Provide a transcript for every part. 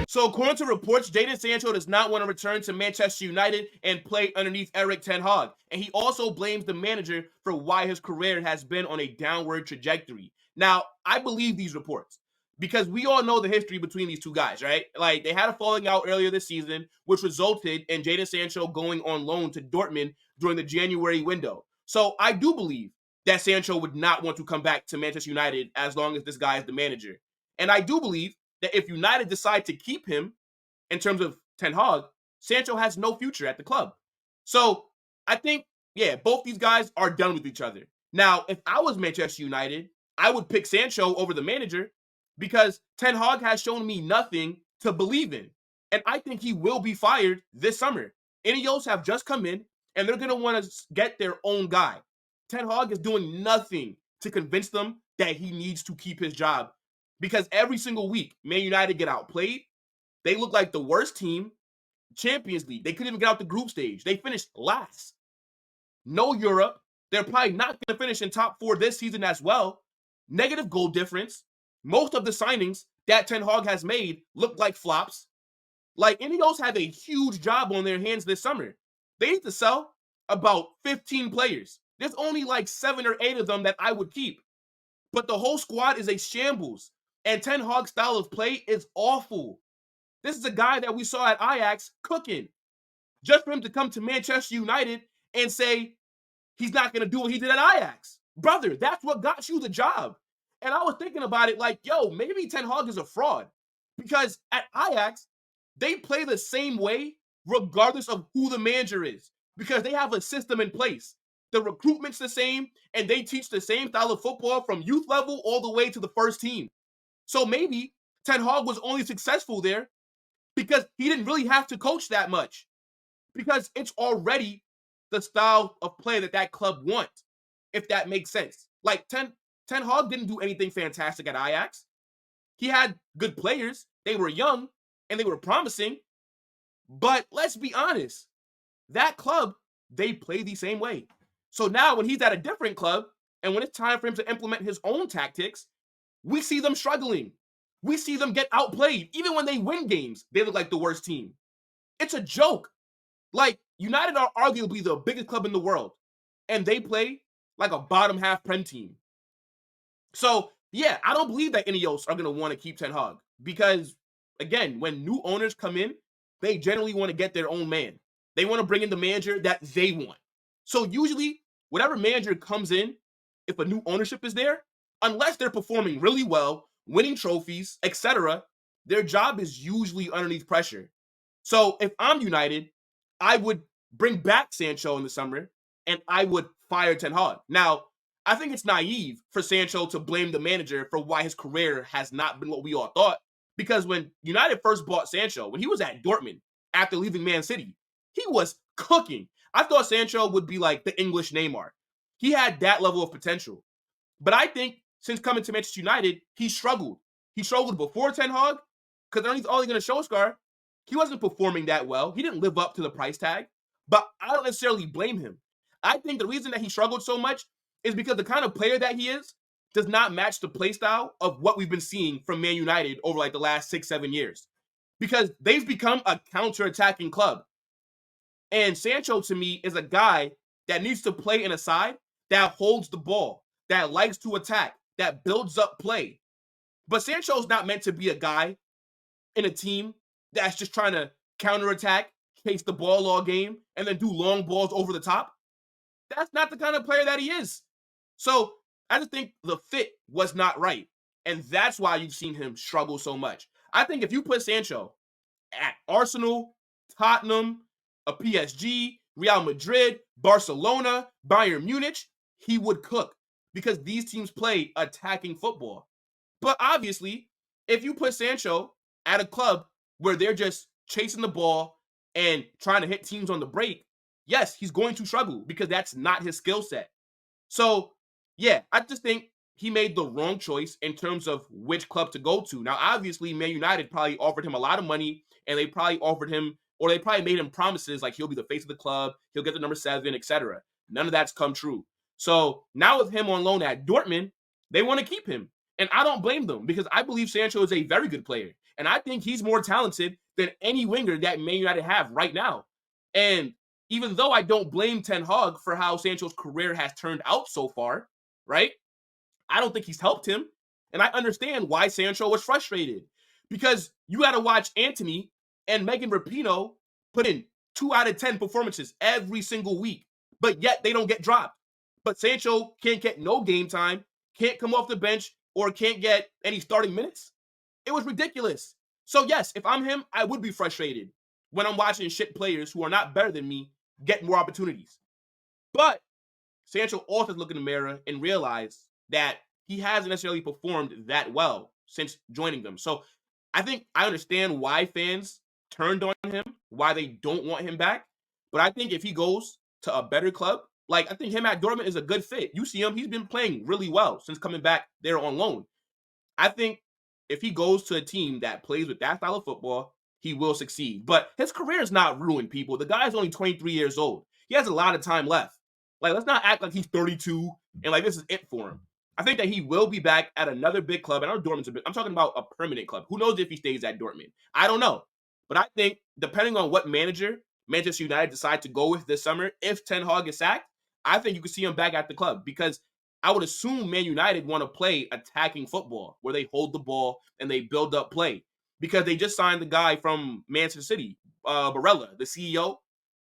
So according to reports, Jadon Sancho does not want to return to Manchester United and play underneath Erik Ten Hag. And he also blames the manager for why his career has been on a downward trajectory. Now, I believe these reports because we all know the history between these two guys, right? Like, they had a falling out earlier this season, which resulted in Jadon Sancho going on loan to Dortmund during the January window. So I do believe that Sancho would not want to come back to Manchester United as long as this guy is the manager. And I do believe that if United decide to keep him in terms of Ten Hag, Sancho has no future at the club. So I think, yeah, both these guys are done with each other. Now, if I was Manchester United, I would pick Sancho over the manager because Ten Hag has shown me nothing to believe in. And I think he will be fired this summer. Ineos have just come in and they're going to want to get their own guy. Ten Hag is doing nothing to convince them that he needs to keep his job because every single week, Man United get outplayed. They look like the worst team. Champions League, they couldn't even get out the group stage. They finished last. No Europe. They're probably not going to finish in top 4 this season as well. Negative goal difference. Most of the signings that Ten Hag has made look like flops. Like, Ineos have a huge job on their hands this summer. They need to sell about 15 players. There's only like 7 or 8 of them that I would keep. But the whole squad is a shambles. And Ten Hag's style of play is awful. This is a guy that we saw at Ajax cooking. Just for him to come to Manchester United and say he's not going to do what he did at Ajax. Brother, that's what got you the job. And I was thinking about it like, yo, maybe Ten Hag is a fraud. Because at Ajax, they play the same way regardless of who the manager is. Because they have a system in place. The recruitment's the same, and they teach the same style of football from youth level all the way to the first team. So maybe Ten Hag was only successful there because he didn't really have to coach that much. Because it's already the style of play that club wants, if that makes sense. Like, Ten Hag didn't do anything fantastic at Ajax. He had good players. They were young, and they were promising. But let's be honest. That club, they play the same way. So now when he's at a different club, and when it's time for him to implement his own tactics, we see them struggling. We see them get outplayed. Even when they win games, they look like the worst team. It's a joke. Like, United are arguably the biggest club in the world, and they play like a bottom half Prem team. So, yeah, I don't believe that Ineos are going to want to keep Ten Hag because, again, when new owners come in, they generally want to get their own man. They want to bring in the manager that they want. So usually, whatever manager comes in, if a new ownership is there, unless they're performing really well, winning trophies, etc., their job is usually underneath pressure. So if I'm United, I would bring back Sancho in the summer, and I would fire Ten Hag. Now, I think it's naive for Sancho to blame the manager for why his career has not been what we all thought. Because when United first bought Sancho, when he was at Dortmund after leaving Man City, he was cooking. I thought Sancho would be like the English Neymar. He had that level of potential. But I think since coming to Manchester United, he struggled. He struggled before Ten Hag because underneath Ole Gunnar Solskjaer, he wasn't performing that well. He didn't live up to the price tag. But I don't necessarily blame him. I think the reason that he struggled so much is because the kind of player that he is does not match the play style of what we've been seeing from Man United over like the last 6-7 years. Because they've become a counter-attacking club. And Sancho, to me, is a guy that needs to play in a side that holds the ball, that likes to attack, that builds up play. But Sancho's not meant to be a guy in a team that's just trying to counterattack, chase the ball all game, and then do long balls over the top. That's not the kind of player that he is. So I just think the fit was not right. And that's why you've seen him struggle so much. I think if you put Sancho at Arsenal, Tottenham, a PSG, Real Madrid, Barcelona, Bayern Munich, he would cook because these teams play attacking football. But obviously, if you put Sancho at a club where they're just chasing the ball and trying to hit teams on the break, yes, he's going to struggle because that's not his skill set. So, yeah, I just think he made the wrong choice in terms of which club to go to. Now, obviously, Man United probably offered him a lot of money, and they probably offered him, or they probably made him promises like he'll be the face of the club, he'll get the number 7, etc. None of that's come true. So now with him on loan at Dortmund, they want to keep him. And I don't blame them because I believe Sancho is a very good player. And I think he's more talented than any winger that Man United have right now. And even though I don't blame Ten Hag for how Sancho's career has turned out so far, right? I don't think he's helped him. And I understand why Sancho was frustrated. Because you got to watch Anthony and Megan Rapinoe put in 2 out of 10 performances every single week, but yet they don't get dropped. But Sancho can't get no game time, can't come off the bench, or can't get any starting minutes. It was ridiculous. So yes, if I'm him, I would be frustrated when I'm watching shit players who are not better than me get more opportunities. But Sancho also has to look in the mirror and realize that he hasn't necessarily performed that well since joining them. So I think I understand why fans turned on him, why they don't want him back. But I think if he goes to a better club, like I think him at Dortmund is a good fit. You see him, he's been playing really well since coming back there on loan. I think if he goes to a team that plays with that style of football, he will succeed. But his career is not ruined, people. The guy's only 23 years old. He has a lot of time left. Like, let's not act like he's 32 and like this is it for him. I think that he will be back at another big club. And I know Dortmund's a bit, I'm talking about a permanent club. Who knows if he stays at Dortmund? I don't know. But I think depending on what manager Manchester United decide to go with this summer, if Ten Hag is sacked, I think you could see him back at the club because I would assume Man United want to play attacking football where they hold the ball and they build up play because they just signed the guy from Manchester City, Barella, the CEO,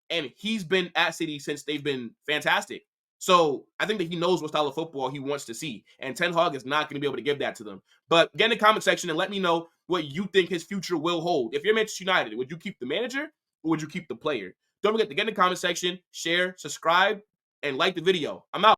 and he's been at City since they've been fantastic. So I think that he knows what style of football he wants to see, and Ten Hag is not going to be able to give that to them. But get in the comment section and let me know what you think his future will hold. If you're Manchester United, would you keep the manager or would you keep the player? Don't forget to get in the comment section, share, subscribe, and like the video. I'm out.